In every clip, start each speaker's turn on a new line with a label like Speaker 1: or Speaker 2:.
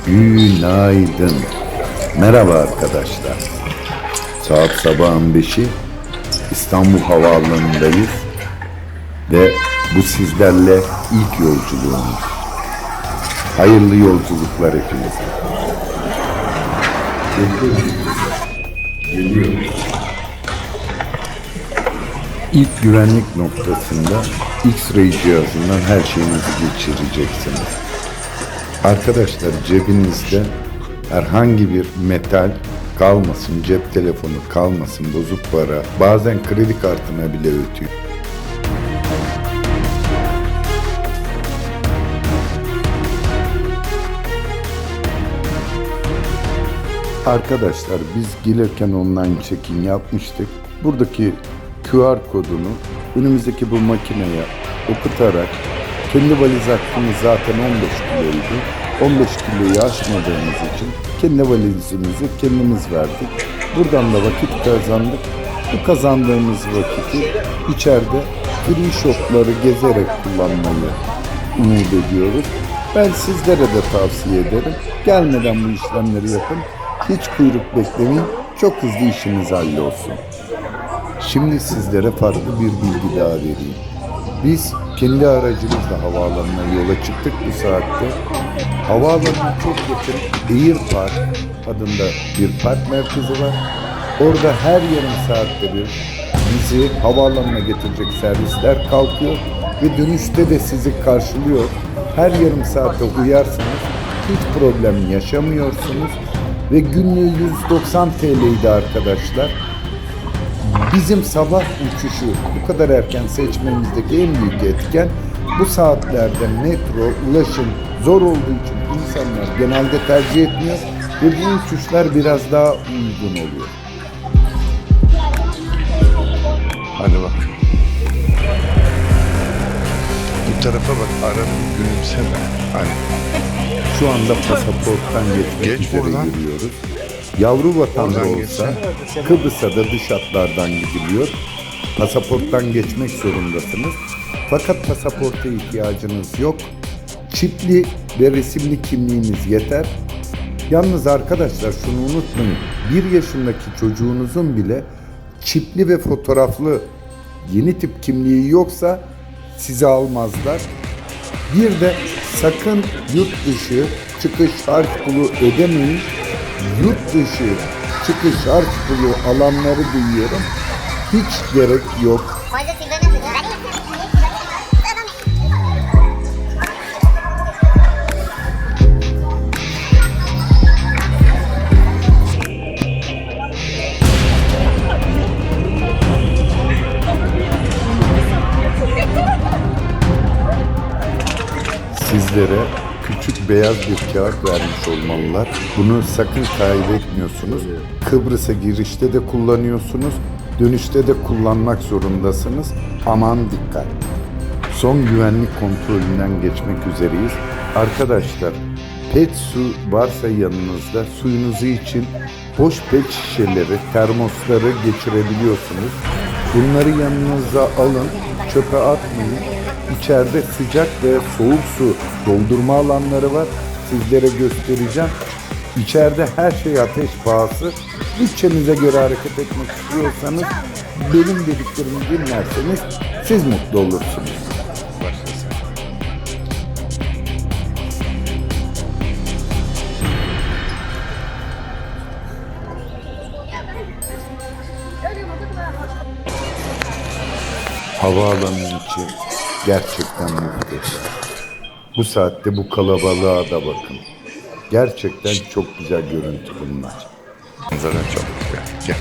Speaker 1: Günaydın. Merhaba arkadaşlar. Saat sabahın 5'i, İstanbul Havaalanı'ndayız ve bu sizlerle ilk yolculuğumuz. Hayırlı yolculuklar hepinize. Geliyoruz. İlk güvenlik noktasında X-ray cihazından her şeyinizi geçireceksiniz. Arkadaşlar, cebinizde herhangi bir metal kalmasın, cep telefonu kalmasın, bozuk para, bazen kredi kartına bile ötüyor. Arkadaşlar, biz gelirken online check-in yapmıştık. Buradaki QR kodunu önümüzdeki bu makineye okutarak kendi valiz hakkımız zaten 15 kiloydu. 15 kiloyu aşmadığımız için kendi valizimizi kendimiz verdik. Buradan da vakit kazandık. Bu kazandığımız vakiti içeride free shopları gezerek kullanmayı umut ediyoruz. Ben sizlere de tavsiye ederim. Gelmeden bu işlemleri yapın. Hiç kuyruk beklemeyin. Çok hızlı işiniz hallolsun. Şimdi sizlere farklı bir bilgi daha vereyim. Biz kendi aracımızla havaalanına yola çıktık bu saatte. Havaalanına çok yakın Air Park adında bir park merkezi var. Orada her yarım saatte bir bizi havaalanına getirecek servisler kalkıyor ve dönüşte de sizi karşılıyor. Her yarım saatte uyarsanız hiç problem yaşamıyorsunuz ve günlüğü 190 TL'ydi arkadaşlar. Bizim sabah uçuşu bu kadar erken seçmemizdeki en büyük etken, bu saatlerde metro, ulaşım zor olduğu için insanlar genelde tercih etmiyor ve bu uçuşlar biraz daha uygun oluyor.
Speaker 2: Hadi bak. Bu tarafa bak, aranın gülümseme. Hani.
Speaker 1: Şu anda pasaporttan geçmek
Speaker 2: Geç
Speaker 1: üzere
Speaker 2: buradan.
Speaker 1: yürüyoruz. Yavru vatanda
Speaker 2: Oradan
Speaker 1: olsa Kıbrıs'a da dış hatlardan gidiliyor. Pasaporttan geçmek zorundasınız. Fakat pasaporta ihtiyacınız yok. Çipli ve resimli kimliğiniz yeter. Yalnız arkadaşlar, şunu unutmayın. 1 yaşındaki çocuğunuzun bile çipli ve fotoğraflı yeni tip kimliği yoksa sizi almazlar. Bir de sakın yurt dışı çıkış harç pulu ödemeyin. Yurt dışı çıkış harç pulu alanları duyuyorum. Hiç gerek yok. Sizlere küçük beyaz bir kağıt vermiş olmalılar. Bunu sakın kaybetmiyorsunuz. Kıbrıs'a girişte de kullanıyorsunuz. Dönüşte de kullanmak zorundasınız. Aman dikkat. Son güvenlik kontrolünden geçmek üzereyiz. Arkadaşlar, pet su varsa yanınızda suyunuzu için boş pet şişeleri, termosları geçirebiliyorsunuz. Bunları yanınıza alın, çöpe atmayın. İçeride sıcak ve soğuk su doldurma alanları var. Sizlere göstereceğim. İçeride her şey ateş pahası. Bütçenize göre hareket etmek istiyorsanız, benim dediklerimi dinlerseniz siz mutlu olursunuz. Havaalanının içi gerçekten muhteşem. Bu saatte bu kalabalığa da bakın. Gerçekten çok güzel görüntü bunlar.
Speaker 2: Manzara çok güzel. Gel.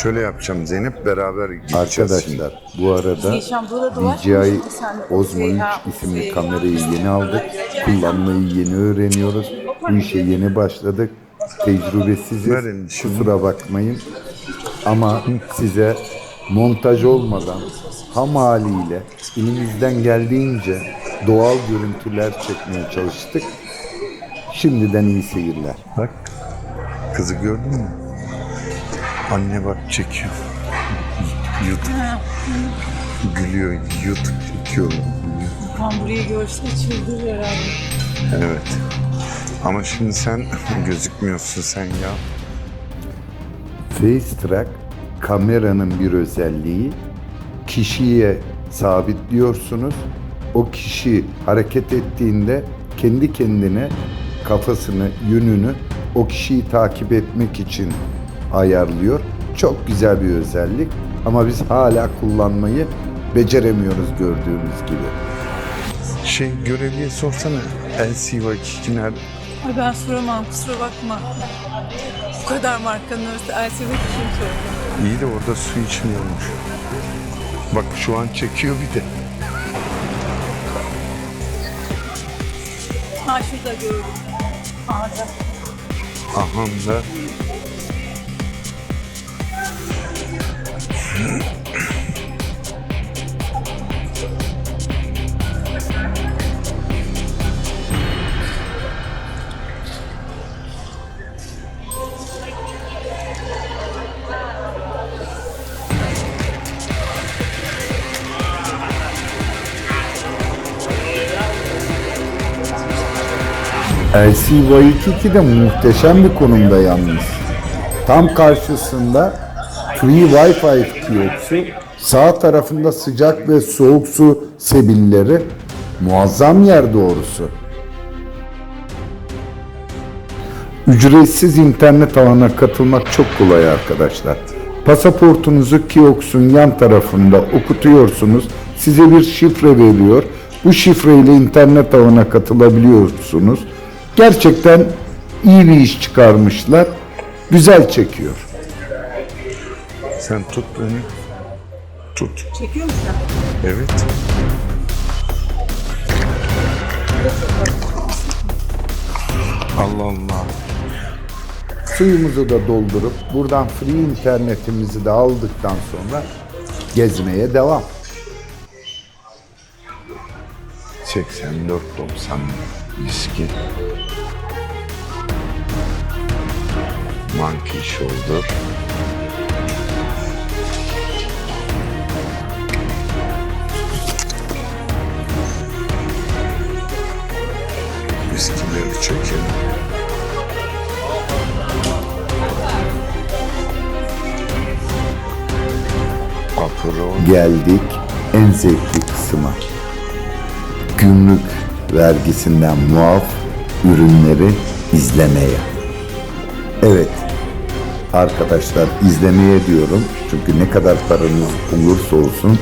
Speaker 2: Şöyle yapacağım Zeynep, beraber gideceğiz şimdi.
Speaker 1: Arkadaşlar, bu arada DJI Osmo 3 isimli kamerayı yeni aldık. Kullanmayı yeni öğreniyoruz. Bu işe yeni başladık. Tecrübesiziz.
Speaker 2: Verin şimdi.
Speaker 1: Kusura bakmayın. Ama size montaj olmadan ham haliyle elimizden geldiğince doğal görüntüler çekmeye çalıştık. Şimdiden iyi seyirler.
Speaker 2: Bak, kızı gördün mü? Anne bak çekiyor. YouTube. Gülüyor. YouTube çekiyor.
Speaker 3: Tam burayı görse çıldırır herhalde.
Speaker 2: Evet. Ama şimdi sen gözükmüyorsun sen ya.
Speaker 1: FaceTrack kameranın bir özelliği. Kişiye sabitliyorsunuz. O kişi hareket ettiğinde kendi kendine kafasını, yönünü o kişiyi takip etmek için ayarlıyor. Çok güzel bir özellik ama biz hala kullanmayı beceremiyoruz gördüğünüz gibi.
Speaker 2: Görevliye sorsana. LCY2 nerede?
Speaker 3: Ay ben soramam, kusura bakma. Bu kadar markanın arası LCD kim sordu?
Speaker 2: İyi de orada su içmiyormuş. Bak şu an çekiyor bir de.
Speaker 3: Ha şurada gördüm. Ağda.
Speaker 2: Aha da.
Speaker 1: LCY2 de muhteşem bir konumda yalnız. Tam karşısında Free Wi-Fi kiyoksu, sağ tarafında sıcak ve soğuk su sebilleri, muazzam yer doğrusu. Ücretsiz internet ağına katılmak çok kolay arkadaşlar. Pasaportunuzu kiyoksun yan tarafında okutuyorsunuz, size bir şifre veriyor. Bu şifreyle internet ağına katılabiliyorsunuz. Gerçekten iyi bir iş çıkarmışlar. Güzel çekiyor.
Speaker 2: Sen tut beni. Tut.
Speaker 3: Çekiyor musun?
Speaker 2: Evet. Allah Allah.
Speaker 1: Suyumuzu da doldurup buradan free internetimizi de aldıktan sonra gezmeye devam.
Speaker 2: 84.90 viski. Monkey shoulder. Viskileri çekelim. Apro.
Speaker 1: Geldik en zevkli kısma. Gümrük vergisinden muaf ürünleri izlemeye. Evet arkadaşlar, izlemeye diyorum çünkü ne kadar paranız olursa olsun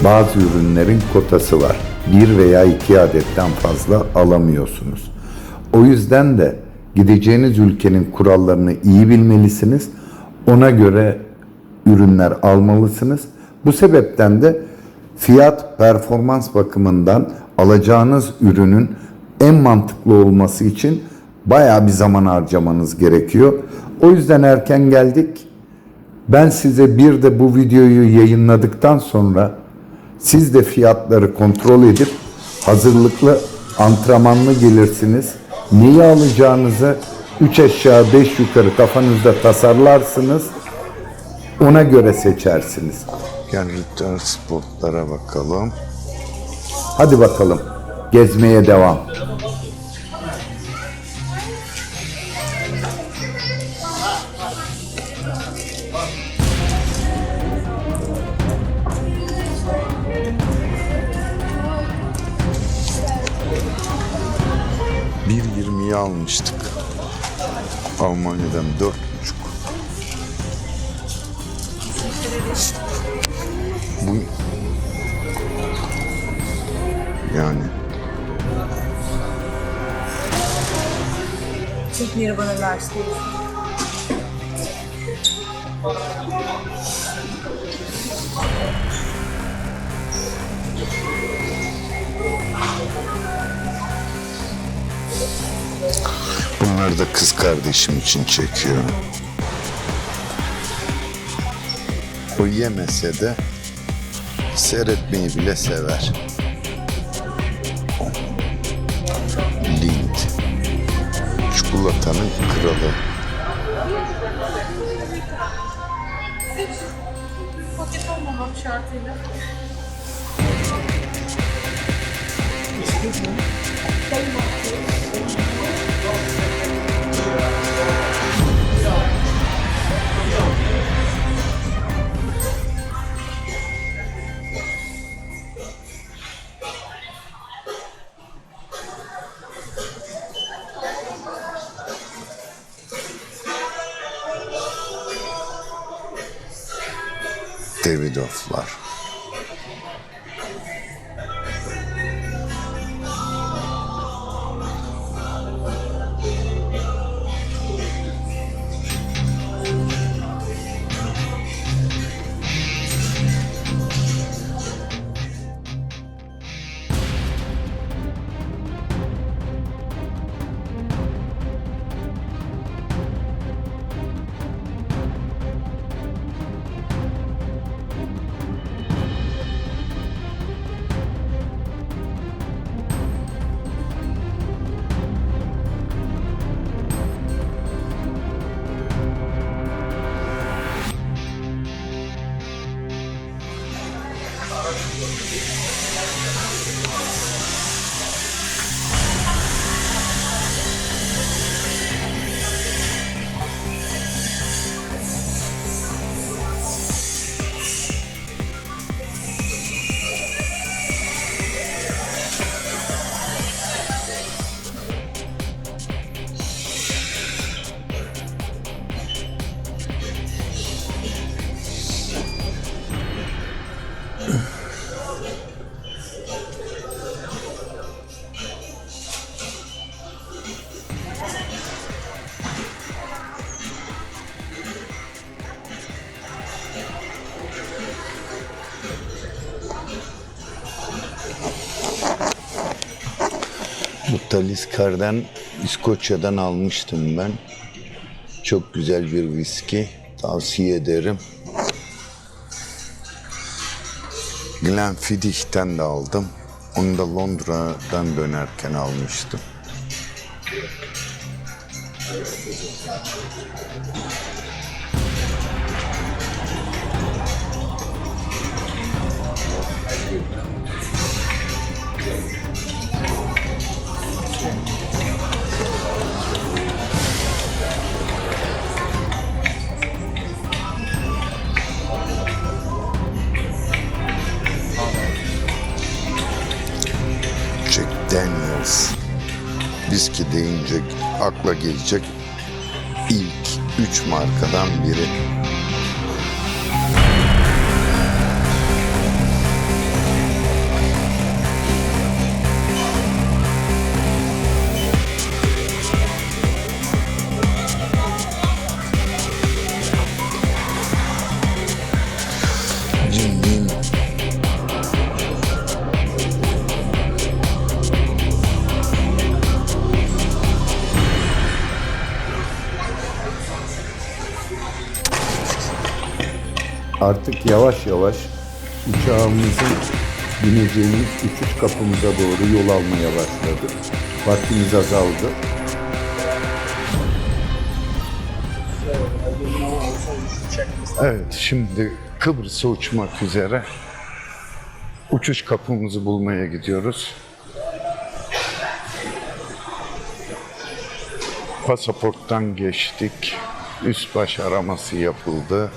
Speaker 1: bazı ürünlerin kotası var. 1 veya 2 adetten fazla alamıyorsunuz. O yüzden de gideceğiniz ülkenin kurallarını iyi bilmelisiniz. Ona göre ürünler almalısınız. Bu sebepten de fiyat performans bakımından alacağınız ürünün en mantıklı olması için bayağı bir zaman harcamanız gerekiyor. O yüzden erken geldik. Ben size bir de bu videoyu yayınladıktan sonra siz de fiyatları kontrol edip hazırlıklı, antrenmanlı gelirsiniz. Neyi alacağınızı 3 aşağı 5 yukarı kafanızda tasarlarsınız. Ona göre seçersiniz.
Speaker 2: Gel return spotlara bakalım.
Speaker 1: Hadi bakalım. Gezmeye devam.
Speaker 2: $1.20'ye almıştık. Almanya'dan 4,5. Bu yani
Speaker 3: Tekniği bana versin.
Speaker 2: bunlar da kız kardeşim için çekiyor. O yemese de seyretmeyi bile sever. Lind. Çikolatanın kralı.
Speaker 3: Paket olmamak şartıyla.
Speaker 1: Davidoff'lar. Bu Taliscair'den İskoçya'dan almıştım ben. Çok güzel bir viski. Tavsiye ederim. Glenfiddich'ten de aldım. Onu da Londra'dan dönerken almıştım. Jack Daniels. Viski deyince akla gelecek ilk 3 markadan biri. Jim Beam. Artık yavaş yavaş uçağımızın bineceğimiz uçuş kapımıza doğru yol almaya başladık. Vaktimiz azaldı.
Speaker 2: Evet, şimdi Kıbrıs'a uçmak üzere uçuş kapımızı bulmaya gidiyoruz. Pasaporttan geçtik. Üst baş araması yapıldı.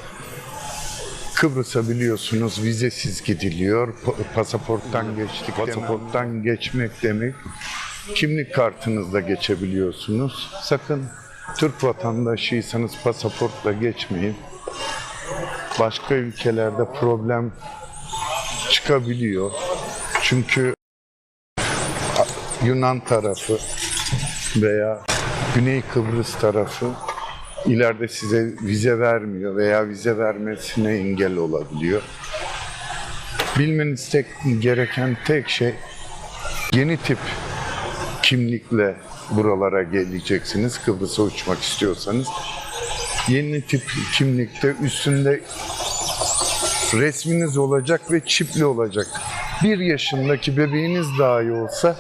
Speaker 2: Kıbrıs'a biliyorsunuz vizesiz gidiliyor. Pasaporttan geçtik. Pasaporttan geçmek demek kimlik kartınızla geçebiliyorsunuz. Sakın Türk vatandaşıysanız pasaportla geçmeyin. Başka ülkelerde problem çıkabiliyor. Çünkü Yunan tarafı veya Güney Kıbrıs tarafı ileride size vize vermiyor veya vize vermesine engel olabiliyor. Bilmeniz gereken tek şey yeni tip kimlikle buralara geleceksiniz Kıbrıs'a uçmak istiyorsanız. Yeni tip kimlikte üstünde resminiz olacak ve çipli olacak. 1 yaşındaki bebeğiniz dahi olsa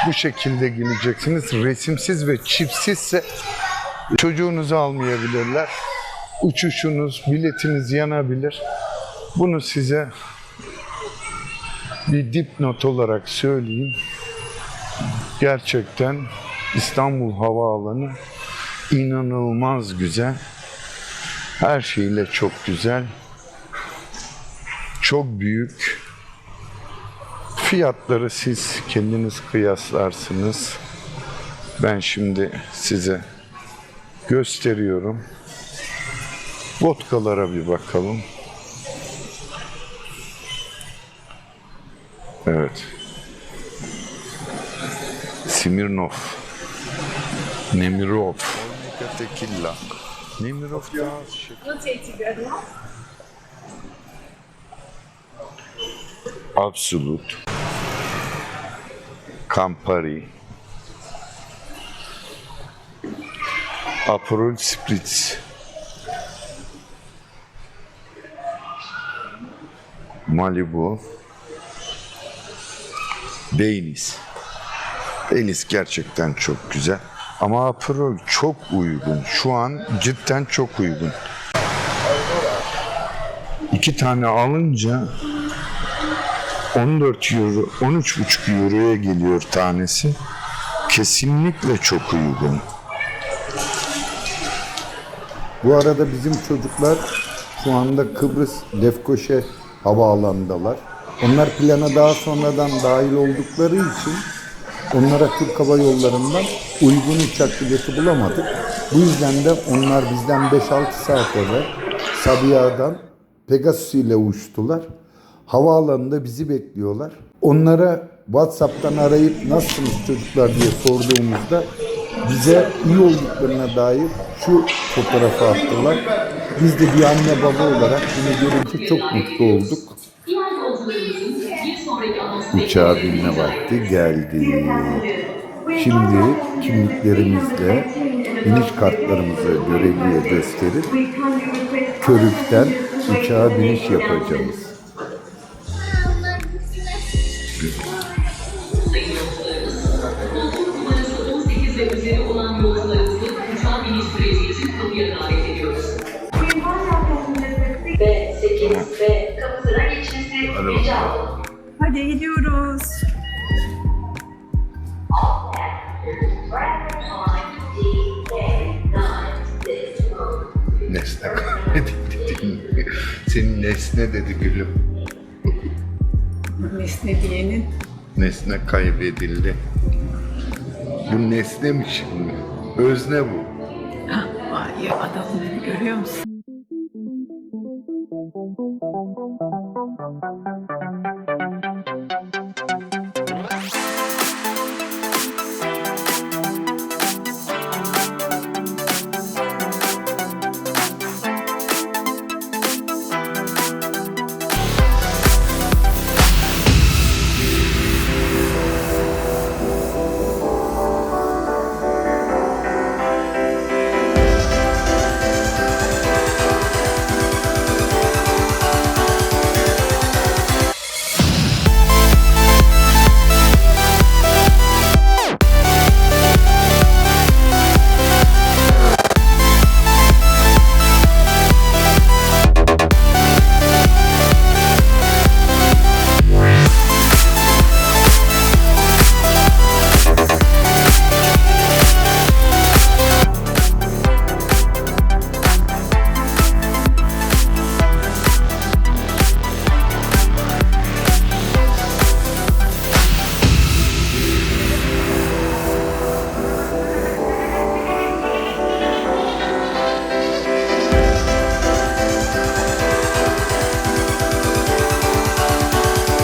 Speaker 2: bu şekilde geleceksiniz. Resimsiz ve çipsizse çocuğunuzu almayabilirler. uçuşunuz, biletiniz yanabilir. Bunu size bir dipnot olarak söyleyeyim. Gerçekten İstanbul Havaalanı inanılmaz güzel. Her şeyle çok güzel. Çok büyük. Fiyatları siz kendiniz kıyaslarsınız. Ben şimdi size gösteriyorum. Vodkalara bir bakalım. Evet. Smirnoff. Nemirov. Tequila. Nemirov ya. Absolut. Campari. Aperol Spritz. Malibu. Deniz. Deniz gerçekten çok güzel. Ama Aperol çok uygun. Şu an cidden çok uygun. 2 tane alınca 14 euro, 13,5 euroya geliyor tanesi. Kesinlikle çok uygun.
Speaker 1: Bu arada bizim çocuklar şu anda Kıbrıs Lefkoşa havaalanındalar. Onlar plana daha sonradan dahil oldukları için onlara Türk Hava Yolları'ndan uygun uçak bileti bulamadık. Bu yüzden de onlar bizden 5-6 saat evvel Sabiha'dan Pegasus ile uçtular. Havaalanında bizi bekliyorlar. Onlara WhatsApp'tan arayıp nasılsınız çocuklar diye sorduğumuzda bize iyi olduklarına dair şu fotoğrafı attılar. Biz de bir anne baba olarak bunu görünce çok mutlu olduk. Uçağa binme vakti geldi. Şimdi kimliklerimizle iniş kartlarımızı görevliye gösterip Körük'ten uçağa biniş yapacağız.
Speaker 4: Ve kapısına geçmesi rica olunur.
Speaker 3: Hadi gidiyoruz.
Speaker 2: Nesne kaybedildi. Senin nesne dedi gülüm.
Speaker 3: Nesne diyenin.
Speaker 2: Nesne kaybedildi. Bu nesne mi şimdi? Özne bu.
Speaker 3: Vay ya, adamları görüyor musun?